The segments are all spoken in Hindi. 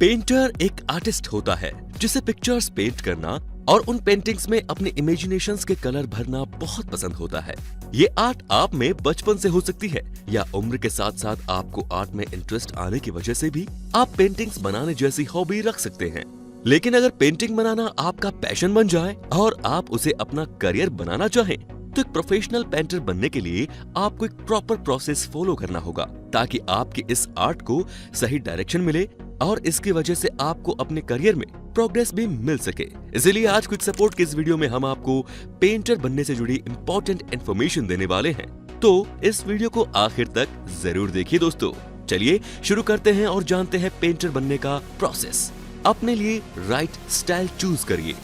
पेंटर एक आर्टिस्ट होता है जिसे पिक्चर्स पेंट करना और उन पेंटिंग्स में अपने इमेजिनेशंस के कलर भरना बहुत पसंद होता है। ये आर्ट आप में बचपन से हो सकती है या उम्र के साथ साथ आपको आर्ट में इंटरेस्ट आने की वजह से भी आप पेंटिंग्स बनाने जैसी हॉबी रख सकते हैं। लेकिन अगर पेंटिंग बनाना आपका पैशन बन जाए और आप उसे अपना करियर बनाना चाहें, तो एक प्रोफेशनल पेंटर बनने के लिए आपको एक प्रॉपर प्रोसेस फॉलो करना होगा ताकि आपकी इस आर्ट को सही डायरेक्शन मिले और इसकी वजह से आपको अपने करियर में प्रोग्रेस भी मिल सके। इसीलिए आज क्विक सपोर्ट के इस वीडियो में हम आपको पेंटर बनने से जुड़ी इंपॉर्टेंट इन्फॉर्मेशन देने वाले हैं, तो इस वीडियो को आखिर तक जरूर देखिए दोस्तों। चलिए शुरू करते हैं और जानते हैं पेंटर बनने का प्रोसेस। अपने लिए राइट स्टाइल चूज करिए।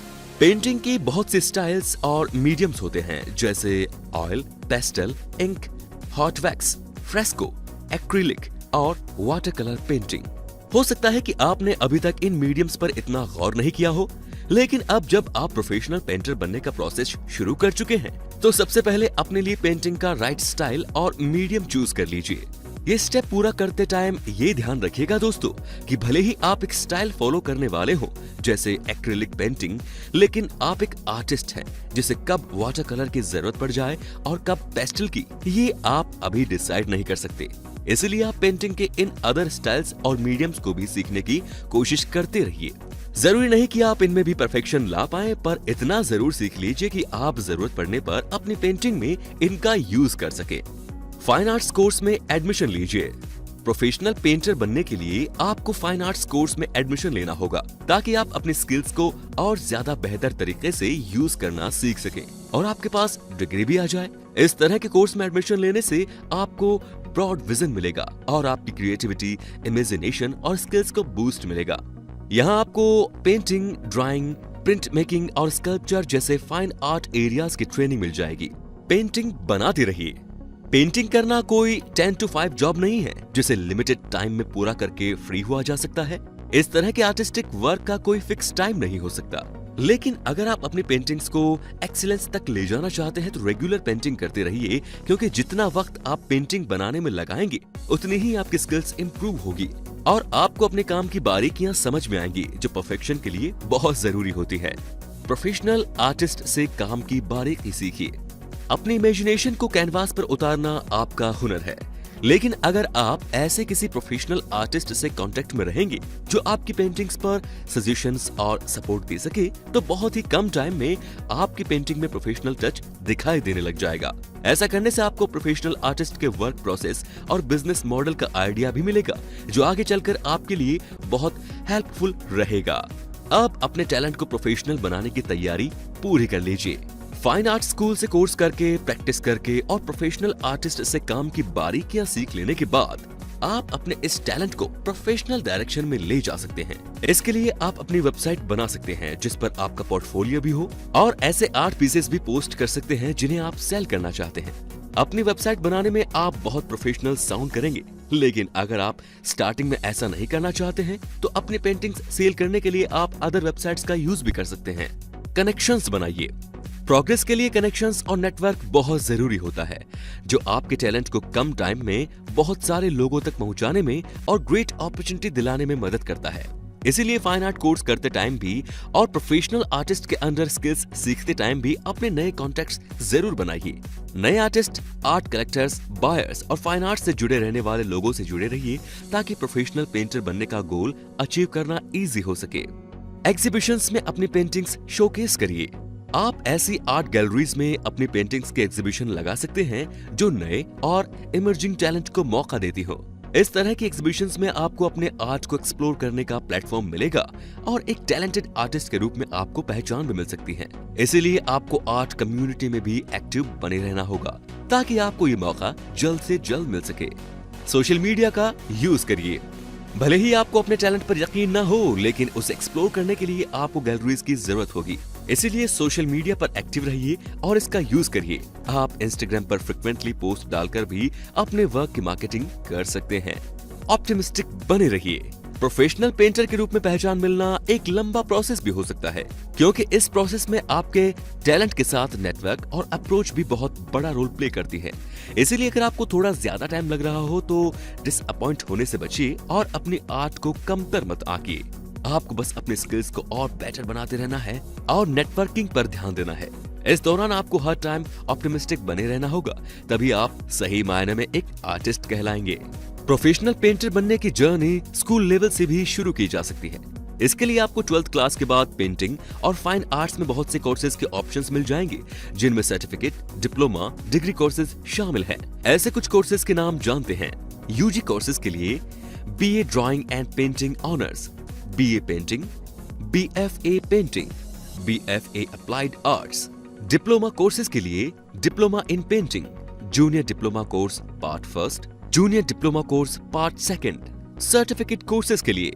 पेंटिंग की बहुत सी स्टाइल्स और मीडियम्स होते हैं, जैसे oil, pastel, ink, hot wax, fresco, acrylic और वाटर कलर पेंटिंग। हो सकता है कि आपने अभी तक इन मीडियम्स पर इतना गौर नहीं किया हो, लेकिन अब जब आप प्रोफेशनल पेंटर बनने का प्रोसेस शुरू कर चुके हैं, तो सबसे पहले अपने लिए पेंटिंग का राइट स्टाइल और मीडियम चूज कर लीजिए। ये स्टेप पूरा करते टाइम ये ध्यान रखिएगा दोस्तों कि भले ही आप एक स्टाइल फॉलो करने वाले हो, जैसे एक्रिलिक पेंटिंग, लेकिन आप एक आर्टिस्ट हैं जिसे कब वाटर कलर की जरूरत पड़ जाए और कब पेस्टल की, ये आप अभी डिसाइड नहीं कर सकते। इसलिए आप पेंटिंग के इन अदर स्टाइल्स और मीडियम्स को भी सीखने की कोशिश करते रहिए। जरूरी नहीं कि आप इनमें भी परफेक्शन ला पाए, पर इतना जरूर सीख लीजिए कि आप जरूरत पड़ने पर अपनी पेंटिंग में इनका यूज कर सके। फाइन आर्ट्स कोर्स में एडमिशन लीजिए। प्रोफेशनल पेंटर बनने के लिए आपको फाइन आर्ट्स कोर्स में एडमिशन लेना होगा ताकि आप अपनी स्किल्स को और ज्यादा बेहतर तरीके से यूज करना सीख सकें और आपके पास डिग्री भी आ जाए। इस तरह के कोर्स में एडमिशन लेने से आपको ब्रॉड विजन मिलेगा और आपकी क्रिएटिविटी, इमेजिनेशन और स्किल्स को बूस्ट मिलेगा। यहाँ आपको पेंटिंग, ड्राइंग, प्रिंट मेकिंग और स्कल्पचर जैसे फाइन आर्ट एरियाज की ट्रेनिंग मिल जाएगी। पेंटिंग बनाते रहिए। पेंटिंग करना कोई 10 to 5 जॉब नहीं है जिसे लिमिटेड टाइम में पूरा करके फ्री हुआ जा सकता है। इस तरह के आर्टिस्टिक वर्क का कोई फिक्स टाइम नहीं हो सकता, लेकिन अगर आप अपनी पेंटिंग्स को एक्सीलेंस तक ले जाना चाहते हैं तो रेगुलर पेंटिंग करते रहिए, क्योंकि जितना वक्त आप पेंटिंग बनाने में लगाएंगे उतनी ही आपकी स्किल्स इंप्रूव होगी और आपको अपने काम की बारीकियां समझ में आएंगी, जो परफेक्शन के लिए बहुत जरूरी होती है। प्रोफेशनल आर्टिस्ट से काम की बारीकी सीखिए। अपनी इमेजिनेशन को कैनवास पर उतारना आपका हुनर है, लेकिन अगर आप ऐसे किसी प्रोफेशनल आर्टिस्ट से कांटेक्ट में रहेंगे जो आपकी पेंटिंग्स पर सजेशंस और सपोर्ट दे सके, तो बहुत ही कम टाइम में आपकी पेंटिंग में प्रोफेशनल टच दिखाई देने लग जाएगा। ऐसा करने से आपको प्रोफेशनल आर्टिस्ट के वर्क प्रोसेस और बिजनेस मॉडल का आइडिया भी मिलेगा, जो आगे चलकर आपके लिए बहुत हेल्पफुल रहेगा। अब अपने टैलेंट को प्रोफेशनल बनाने की तैयारी पूरी कर लीजिए। फाइन आर्ट स्कूल से कोर्स करके, प्रैक्टिस करके और प्रोफेशनल आर्टिस्ट से काम की बारीकियां सीख लेने के बाद आप अपने इस टैलेंट को प्रोफेशनल डायरेक्शन में ले जा सकते हैं। इसके लिए आप अपनी वेबसाइट बना सकते हैं जिस पर आपका पोर्टफोलियो भी हो और ऐसे आर्ट पीसेस भी पोस्ट कर सकते हैं जिन्हें आप सेल करना चाहते हैं। अपनी वेबसाइट बनाने में आप बहुत प्रोफेशनल साउंड करेंगे, लेकिन अगर आप स्टार्टिंग में ऐसा नहीं करना चाहते हैं तो अपनी पेंटिंग्स सेल करने के लिए आप अदर वेबसाइट्स का यूज भी कर सकते हैं। कनेक्शंस बनाइए। प्रोग्रेस के लिए कनेक्शंस और नेटवर्क बहुत जरूरी होता है, जो आपके टैलेंट को कम टाइम में बहुत सारे लोगों तक पहुंचाने में और ग्रेट अपॉर्चुनिटी दिलाने में मदद करता है। इसीलिए फाइन आर्ट कोर्स करते टाइम भी और प्रोफेशनल आर्टिस्ट के अंडर स्किल्स सीखते टाइम भी अपने नए कॉन्टैक्ट्स जरूर बनाइए। नए आर्टिस्ट, आर्ट कलेक्टर्स, बायर्स और फाइन आर्ट से जुड़े रहने वाले लोगों से जुड़े रहिए ताकि प्रोफेशनल पेंटर बनने का गोल अचीव करना इजी हो सके। एग्जीबिशंस में अपनी पेंटिंग्स शोकेस करिए। आप ऐसी आर्ट गैलरीज में अपनी पेंटिंग्स के एग्जीबिशन लगा सकते हैं जो नए और इमर्जिंग टैलेंट को मौका देती हो। इस तरह की एग्जीबिशंस में आपको अपने आर्ट को एक्सप्लोर करने का प्लेटफॉर्म मिलेगा और एक टैलेंटेड आर्टिस्ट के रूप में आपको पहचान भी मिल सकती है। इसीलिए आपको आर्ट कम्युनिटी में भी एक्टिव बने रहना होगा ताकि आपको ये मौका जल्द से जल्द मिल सके। सोशल मीडिया का यूज करिए। भले ही आपको अपने टैलेंट पर यकीन न हो, लेकिन उसे एक्सप्लोर करने के लिए आपको गैलरीज की जरूरत होगी। इसीलिए सोशल मीडिया पर एक्टिव रहिए और इसका यूज करिए। आप इंस्टाग्राम पर फ्रिक्वेंटली पोस्ट डालकर भी अपने वर्क की मार्केटिंग कर सकते हैं। ऑप्टिमिस्टिक बने रहिए। प्रोफेशनल पेंटर के रूप में पहचान मिलना एक लंबा प्रोसेस भी हो सकता है, क्योंकि इस प्रोसेस में आपके टैलेंट के साथ नेटवर्क और अप्रोच भी बहुत बड़ा रोल प्ले करती है। इसीलिए अगर आपको थोड़ा ज्यादा टाइम लग रहा हो तो डिसअपॉइंट होने से बचिए और अपनी आर्ट को कमतर मत आंकिए। आपको बस अपने स्किल्स को और बेटर बनाते रहना है और नेटवर्किंग पर ध्यान देना है। इस दौरान आपको हर टाइम ऑप्टिमिस्टिक बने रहना होगा, तभी आप सही मायने में एक आर्टिस्ट कहलाएंगे। प्रोफेशनल पेंटर बनने की जर्नी स्कूल लेवल से भी शुरू की जा सकती है। इसके लिए आपको 12th क्लास के बाद पेंटिंग और फाइन आर्ट्स में बहुत से कोर्सेज के ऑप्शंस मिल जाएंगे, जिनमें सर्टिफिकेट, डिप्लोमा, डिग्री कोर्सेज शामिल हैं। ऐसे कुछ कोर्सेज के नाम जानते हैं। यूजी कोर्सेज के लिए BA drawing and painting honours, BA painting, BFA painting, BFA applied arts. Diploma courses के लिए diploma in painting, junior diploma course part first, junior diploma course part second. Certificate courses के लिए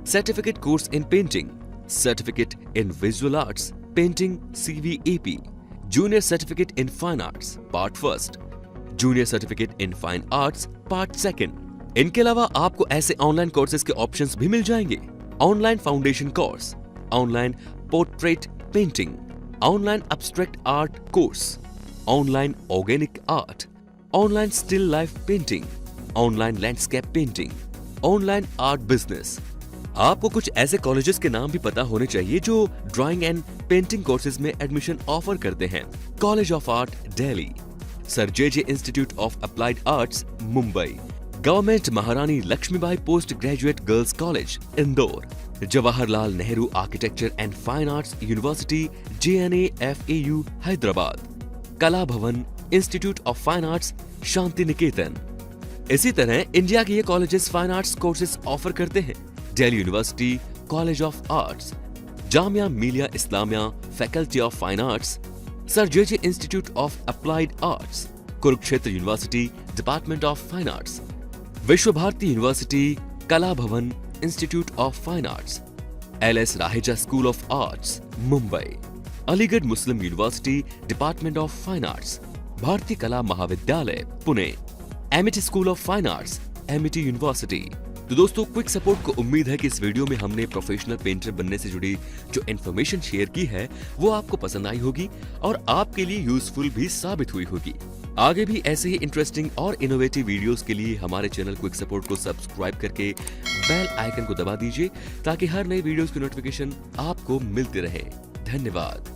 certificate course in painting, certificate in visual arts painting CVAP, junior certificate in fine arts part first, junior certificate in fine arts part second. इनके अलावा आपको ऐसे ऑनलाइन कोर्सेज के ऑप्शंस भी मिल जाएंगे। Online foundation course, online portrait painting, online abstract art course, online organic art, online still life painting, online landscape painting, online art business. आपको कुछ ऐसे कॉलेजेस के नाम भी पता होने चाहिए जो ड्राइंग एंड पेंटिंग कोर्सेज में एडमिशन ऑफर करते हैं। College of art Delhi, sir JJ institute of applied arts Mumbai, government Maharani Laxmibai post graduate girls college Indore, Jawaharlal Nehru architecture and fine arts university JNA FAU Hyderabad, Kala Bhavan institute of fine arts Shanti Niketan. इसी तरह इंडिया के ये colleges fine arts courses offer करते हैं। Delhi university college of arts, Jamia Millia Islamia faculty of fine arts, sir JJ institute of applied arts, Kurukshetra university department of fine arts, विश्व भारती यूनिवर्सिटी कला Bhavan institute of fine arts, LS Raheja school of arts Mumbai, Aligarh Muslim university department of fine arts, भारतीय कला महाविद्यालय Pune, Amity school of fine arts Amity university. तो दोस्तों, क्विक सपोर्ट को उम्मीद है कि इस वीडियो में हमने प्रोफेशनल पेंटर बनने से जुड़ी जो इन्फॉर्मेशन शेयर की है वो आपको पसंद आई होगी और आपके लिए यूजफुल भी साबित हुई होगी। आगे भी ऐसे ही इंटरेस्टिंग और इनोवेटिव वीडियोस के लिए हमारे चैनल क्विक सपोर्ट को सब्सक्राइब करके बेल आइकन को दबा दीजिए ताकि हर नए वीडियोस की नोटिफिकेशन आपको मिलती रहे। धन्यवाद।